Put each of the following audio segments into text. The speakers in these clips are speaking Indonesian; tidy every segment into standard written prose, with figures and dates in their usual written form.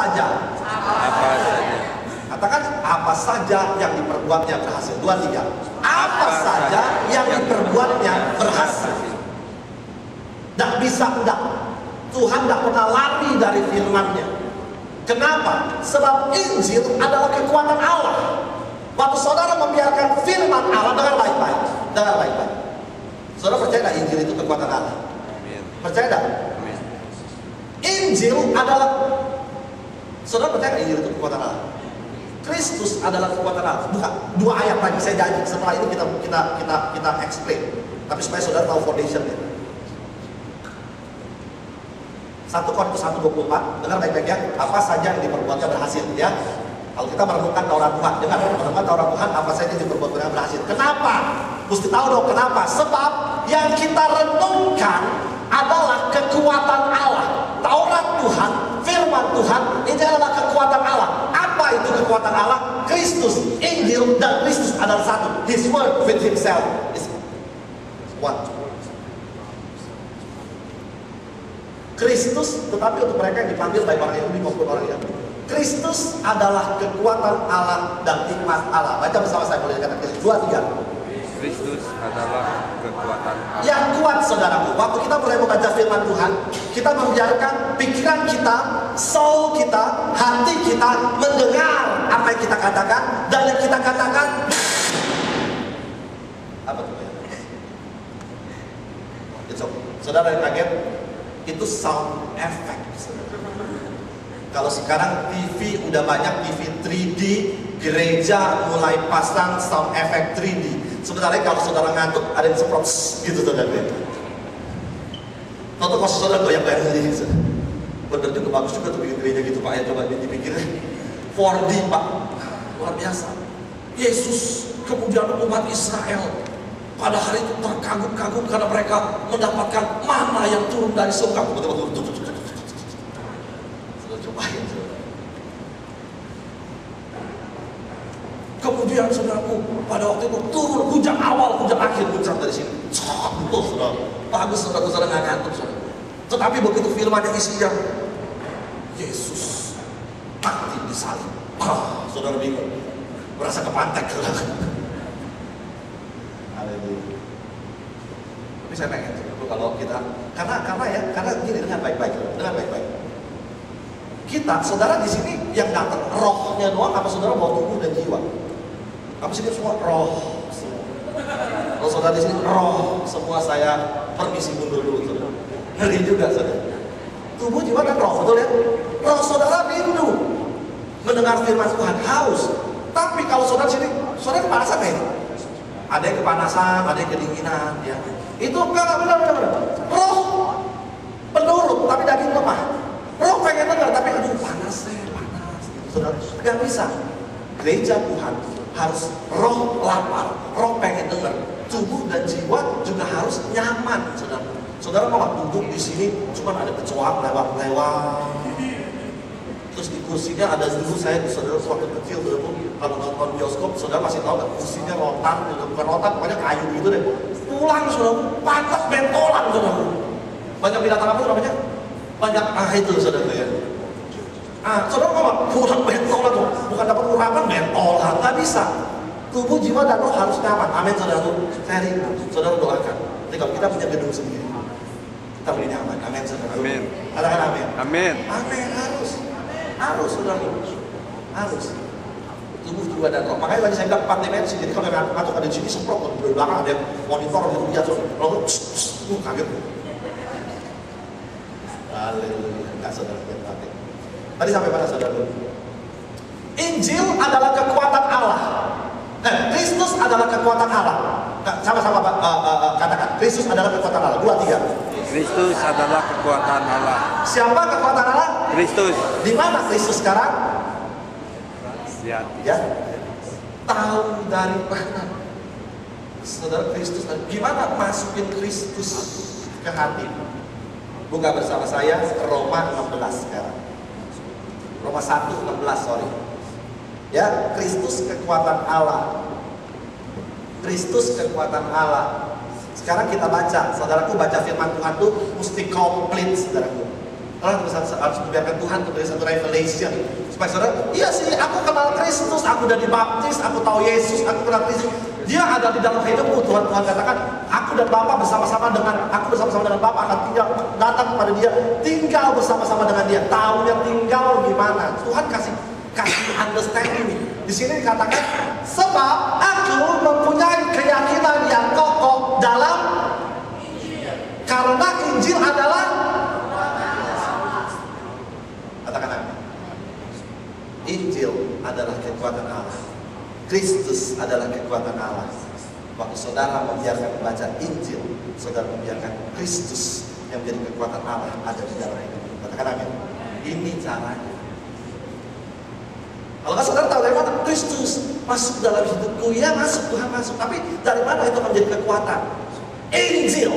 saja. Apa saja. Katakan, apa saja yang diperbuatnya berhasil. 2, 3. Apa saja yang diperbuatnya berhasil. Tidak bisa, tidak. Tuhan tidak pernah lari dari firman-Nya. Kenapa? Sebab Injil adalah kekuatan Allah. Waktu saudara membiarkan firman Allah, dengar baik-baik. Dengar baik-baik. Saudara percaya tidak Injil itu kekuatan Allah? Percaya tidak? Injil adalah, saudara percaya Injil itu kekuatan Allah? Kristus adalah kekuatan Allah. Dua ayat lagi saya janji. Setelah ini kita explain. Tapi supaya saudara tahu foundationnya. 1 Korintus 1:24. Dengar baik-baik ya. Apa saja yang diperbuatnya berhasil ya. Kalau kita merenungkan Taurat Tuhan, dengar merenungkan Taurat Tuhan, apa saja yang diperbuatnya berhasil. Kenapa? Mesti tahu dong kenapa. Sebab yang kita renungkan adalah kekuatan Allah. Taurat Tuhan, firman Tuhan, ini adalah kekuatan Allah. Apa itu kekuatan Allah? Kristus, Injil, dan Kristus adalah satu. His word with himself is one. Kristus, tetapi untuk mereka yang dipanggil baik orang Yahudi maupun orang Yahudi, Kristus adalah kekuatan Allah dan hikmat Allah. Baca bersama saya, boleh dikatakan 2, 3. Kristus adalah kekuatan Allah. Yang kuat, saudaraku, waktu kita mulai membaca firman Tuhan, kita membiarkan pikiran kita, soul kita, hati kita mendengar apa yang kita katakan, dan yang kita katakan apa tuh? It's okay. Saudara yang kaget, itu sound effect. Kalau sekarang TV udah banyak, TV 3D, gereja mulai pasang sound effect 3D. Sebenarnya kalau saudara ngantuk, ada yang semprot gitu saudara. Tentu kalau saudara goyang-goyang gitu. Bener juga, bagus juga tuh bikin gereja gitu Pak ya, coba dipikir 4D Pak, luar biasa. Yesus kemudian umat Israel pada hari itu terkagum-kagum karena mereka mendapatkan mana yang turun dari surga. Betul-betul. Sudah cobain. Kemudian saudaraku, pada waktu itu turun hujan awal, hujan akhir, hujan dari sini. Betul saudara. Bagus saudara nggak ngantuk saudara. Tetapi begitu firmannya isinya, Yesus mati disalib. Saudara bingung, merasa kepantek saudara. Haleluya. Tapi saya pengen kalau kita, karena gini, dengan baik-baik. Kita, saudara di sini yang datang rohnya doang, apa saudara bawa tubuh dan jiwa? Apa sih semua roh semua? Kalau saudara di sini roh semua, saya permisi mundur dulu saudara. Ngeri juga saudara. Tubuh, jiwa dan roh, betul ya? Roh saudara rindu mendengar firman Tuhan, haus. Tapi kalau saudara di sini, saudara kepanasan nggak ini? Ada yang kepanasan, ada yang kedinginan, ya. Itu enggak benar. Roh penurut, tapi daging lemah. Roh pengen dengar, tapi aduh panas. Saudara, nggak bisa. Gereja Tuhan harus roh lapar, roh pengen dengar. Tubuh dan jiwa juga harus nyaman, saudara. Saudara mau duduk di sini, cuma ada kecoak lewat. Terus di kursinya ada dulu saya, saudara waktu kecil dulu kalau nonton bioskop, saudara masih tahu kan kursinya rotan, bukan rotan, pokoknya kayu gitu deh. Pulang saudara, pantat bentolan saudara. Banyak binatang apa namanya? Banyak itu saudara ya. Saudara ngomong pulang bentolan, bukan dapat urapan bentolan, nggak bisa. Tubuh, jiwa dan roh harus nyaman. Amin saudara. Saya rindu, saudara doakan. Jadi kalau kita punya gedung sendiri, kita boleh nyaman. Amin saudara. Amin. Katakan amin. Amin. Amin, harus saudara, harus. Tubuh, jiwa dan roh. Makanya tadi saya bilang 4 dimensi. Jadi kalau yang ngantuk ada di sini semprot, di belakang ada monitor gitu lihat saudara. Lalu kaget. Haleluya. Enggak saudara, hati. Tadi sampai mana saudara? Injil adalah kekuatan Allah. Kristus adalah kekuatan Allah. Sama-sama katakan. Kristus adalah kekuatan Allah. 2, 3. Kristus adalah kekuatan Allah. Siapa kekuatan Allah? Kristus. Di mana Kristus sekarang? Ya. Tahu dari mana? Saudara, Kristus. Gimana masukin Kristus ke hati? Buka bersama saya Roma 16 sekarang. Roma 1:16, sorry. Ya, Kristus kekuatan Allah. Kristus kekuatan Allah. Sekarang kita baca, saudaraku, baca firman Tuhan itu mesti komplit, saudaraku. Orang harus membiarkan Tuhan memberi satu revelation supaya saudara, iya sih, aku kenal Kristus, aku udah dibaptis, aku tahu Yesus, aku kenal Kristus. Dia ada di dalam hidupku. Tuhan katakan, aku dan Bapa bersama-sama dengan Bapa akan tinggal, datang kepada Dia, tinggal bersama-sama dengan Dia. Tahunya tinggal gimana? Tuhan kasih understanding. Di sini dikatakan, sebab aku mempunyai keyakinan yang kokoh dalam, karena Injil adalah, katakan apa? Injil adalah kekuatan Allah. Kristus adalah kekuatan Allah. Waktu saudara membiarkan membaca Injil, saudara membiarkan Kristus yang menjadi kekuatan Allah ada di dalam hidup. Katakan amin. Ini caranya. Kalau saudara tahu dari mana Kristus masuk dalam hidupku, ya masuk, Tuhan masuk. Tapi dari mana itu menjadi kekuatan? Injil.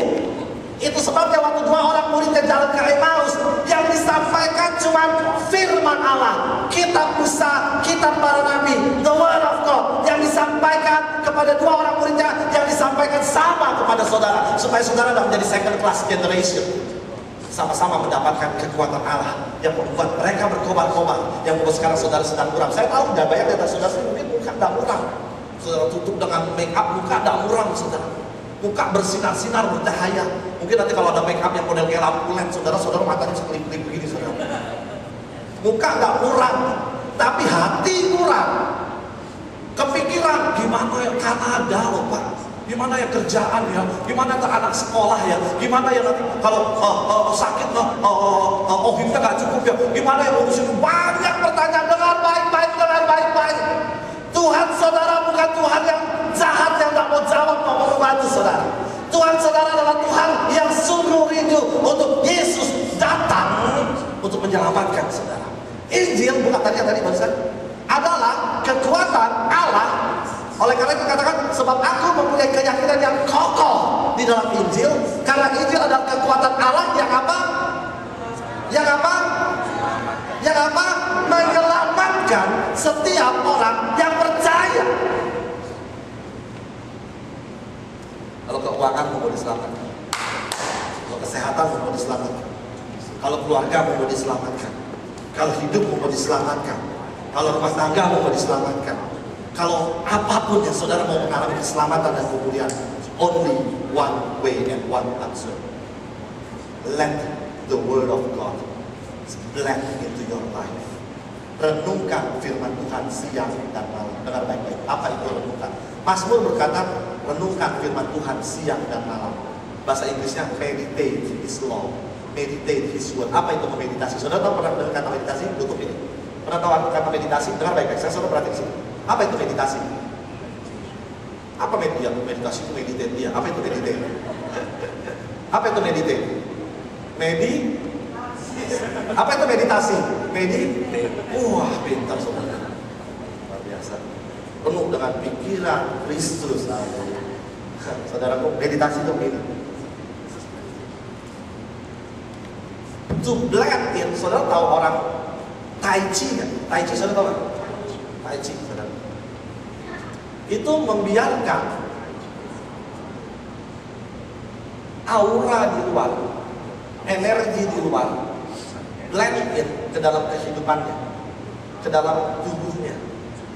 Itu sebabnya waktu dua orang muridnya jalan ke Emmaus, yang disampaikan cuma firman Allah, kitab Musa, kitab para nabi, the word of God. Yang disampaikan kepada dua orang muridnya, yang disampaikan sama kepada saudara, supaya saudara tidak menjadi second class generation. Sama-sama mendapatkan kekuatan Allah yang membuat mereka berkobar-kobar, yang membuat sekarang saudara sedang muram. Saya tahu tidak banyak dari saudara mungkin muka tidak muram. Saudara tutup dengan make up, muka tidak muram, saudara. Muka bersinar-sinar, bercahaya. Mungkin nanti kalau ada make up yang model kayak lampu led, saudara matanya bisa kelip-kelip begini, saudara. Muka nggak muram, tapi hati muram. Kepikiran gimana ya Kanada loh Pak, gimana ya kerjaan ya, gimana ke anak sekolah ya, gimana ya nanti kalau sakit OHIM-nya nggak cukup ya, gimana ya ngurusin banyak pertanyaan. Dengar baik-baik. Tuhan saudara bukan Tuhan yang jahat yang tak mau jawab, mau membantu saudara. Tuhan saudara adalah Tuhan yang sungguh rindu untuk Yesus datang untuk menyelamatkan saudara. Injil bukan tadi barusan adalah kekuatan Allah. Oleh karena itu katakan, sebab aku mempunyai keyakinan yang kokoh di dalam Injil, karena Injil adalah kekuatan Allah yang apa? Menyelamatkan setiap orang yang percaya. Kalau keuangan mau diselamatkan, kalau kesehatan mau diselamatkan, kalau keluarga mau diselamatkan, kalau hidup mau diselamatkan, kalau rumah tangga mau diselamatkan, kalau apapun yang saudara mau mengalami keselamatan dan kemuliaan, only one way and one answer. Let the word of God blend into your life. Renungkan firman Tuhan siang dan malam. Dengar baik-baik, apa itu renungkan? Mazmur berkata, renungkan firman Tuhan siang dan malam. Bahasa Inggrisnya meditate His law, meditate His word. Apa itu meditasi? Saudara tahu pernah dengar kata meditasi? Tutup ini. Pernah tahu kata meditasi? Dengar baik-baik, saya selalu perhatikan sini. Apa itu meditasi? Apa meditasi itu meditate dia. Apa itu meditate? Apa itu meditate? Apa itu meditasi? Wah, pintar saudara. Luar biasa. Penuh dengan pikiran Kristus. Saudaraku, meditasi itu begini. To blend in, saudara tahu orang Tai Chi kan? Tai Chi saudara tahu kan? Tai Chi saudara. Itu membiarkan aura di luar, energi di luar, blend in ke dalam kehidupannya, ke dalam tubuhnya,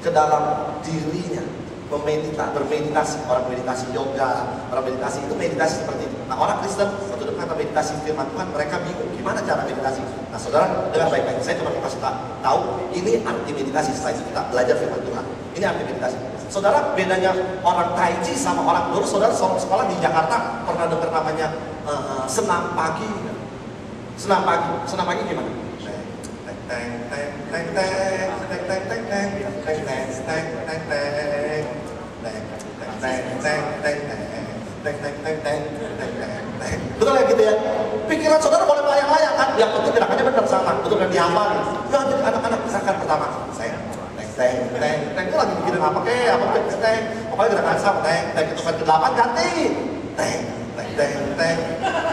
ke dalam dirinya. Bermeditasi, orang meditasi yoga, orang meditasi itu meditasi seperti itu. Nah, orang Kristen waktu dengar kata meditasi firman Tuhan, mereka bingung gimana cara meditasi. Nah, saudara dengar baik-baik, saya cuma kasih tahu ini arti meditasi. Setelah itu kita belajar firman Tuhan. Ini arti meditasi. Saudara, bedanya orang Tai Chi sama orang dulu, saudara sekolah di Jakarta pernah dengar namanya senam pagi. Senam pagi gimana? Betul ya gitu ya? Pikiran saudara boleh melayang-layang kan? Yang penting gerakannya benar sama. Betul kan dihafal? Ya, jadi anak-anak misalkan pertama saya teng itu lagi mikirin apa teng. Pokoknya gerakan sama teng itu kan ke-8 ganti. Teng.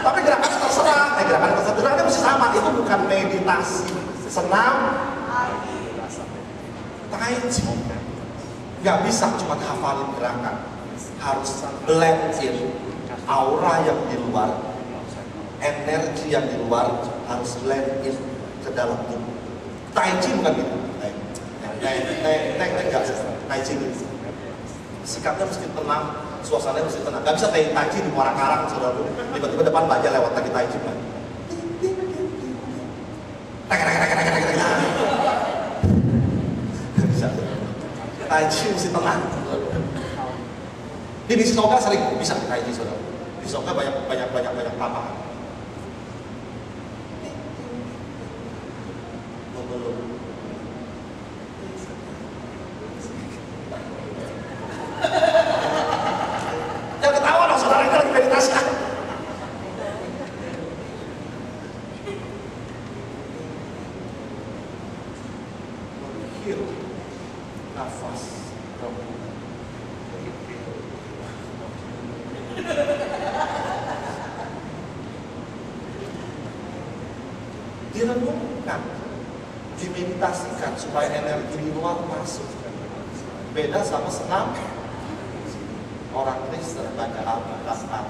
Tapi gerakannya terserah. Gerakannya mesti sama. Itu bukan meditasi. Senam Tai Chi. Gak bisa cuma hafalin gerakan, harus blend in aura yang di luar, energi yang di luar, harus blend in ke dalam tubuh. Tai Chi bukan gitu. Enggak. Tai Chi gitu. Sikapnya mesti tenang, suasananya mesti tenang. Gak bisa Tai Chi di muara karang, saudara. Tiba-tiba depan baja lewat lagi Tai Chi kan. Bisa. Tai Chi mesti tenang. Di Soga sering bisa Tai Chi, saudara. Di Soga banyak lapangan. Jangan ketawa dong, saudara, itu lagi meditasi. Menghirup nafas kamu. Direnungkan, dimeditasikan supaya energi di luar masuk. Beda sama senam. Orang Kristen baca Alkitab senam.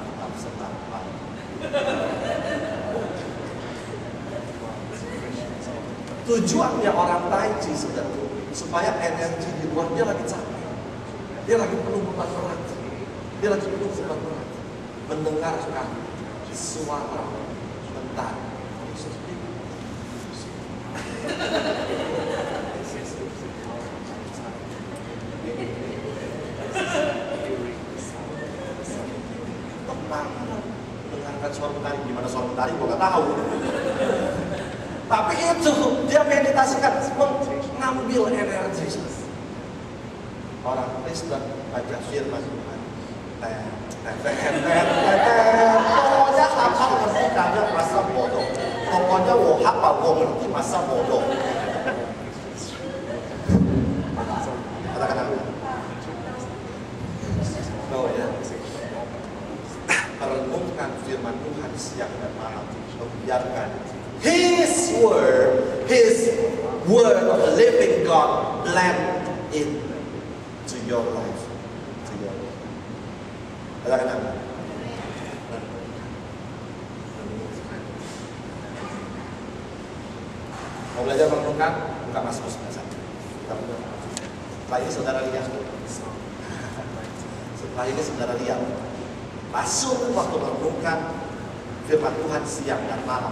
Tujuannya orang Tai Chi sebenarnya supaya energi di luar dia lagi capek, dia lagi penuh beban berat, mendengarkan suara mentari. Mendengarkan suara mentari, gimana suara mentari gua gak tahu. Tapi itu dia meditasikan, mengambil energi. Orang Kristen baca firman Tuhan. Pokoknya hafal ngerti kagak masa bodoh. Pokoknya wo hafal wo ngerti masa bodoh. Katakan apa? Oh ya. Merenungkan firman Tuhan siang dan malam, membiarkan His word of the living God blend in to your life. Katakan apa? Mau belajar merenungkan? Buka Mazmur 91. Setelah ini saudara lihat. Langsung waktu merenungkan firman Tuhan siang dan malam,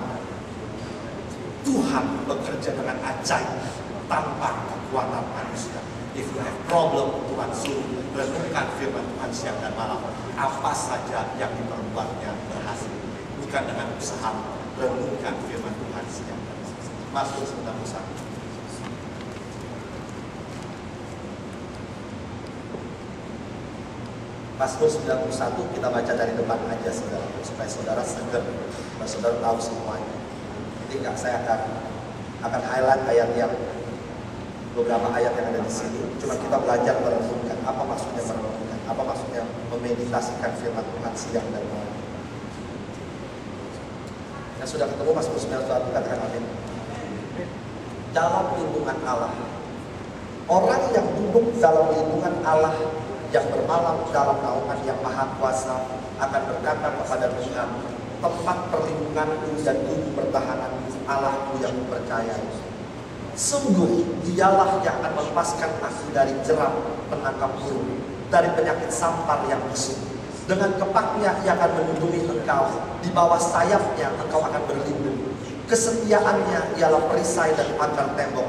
Tuhan bekerja dengan ajaib tanpa kekuatan manusia. If you have problem, Tuhan suruh renungkan firman Tuhan siang dan malam. Apa saja yang diperbuatnya berhasil, bukan dengan usaha. Renungkan firman Tuhan siang dan malam. Mazmur 91. Mazmur 91 kita baca dari depan aja, saudara, supaya saudara seger dan saudara tahu semuanya. Jadi saya akan highlight ayat yang beberapa ayat yang ada di sini. Cuma kita belajar merenungkan apa maksudnya merenungkan, apa maksudnya memeditasikan firman Tuhan siang dan malam. Yang sudah ketemu Mazmur 91 katakan amin. Dalam lindungan Allah, orang yang duduk dalam lindungan Allah, yang bermalam dalam naungan yang maha kuasa, akan berkata kepada Tuhan, tempat perlindunganku dan tubuh pertahananku, Allahku yang kupercayai. Sungguh dialah yang akan melepaskan aku dari jerat penangkap burung, dari penyakit sampar yang busuk. Dengan kepaknya ia akan melindungi engkau, di bawah sayapnya engkau akan berlindung. Kesetiaannya ialah perisai dan pagar tembok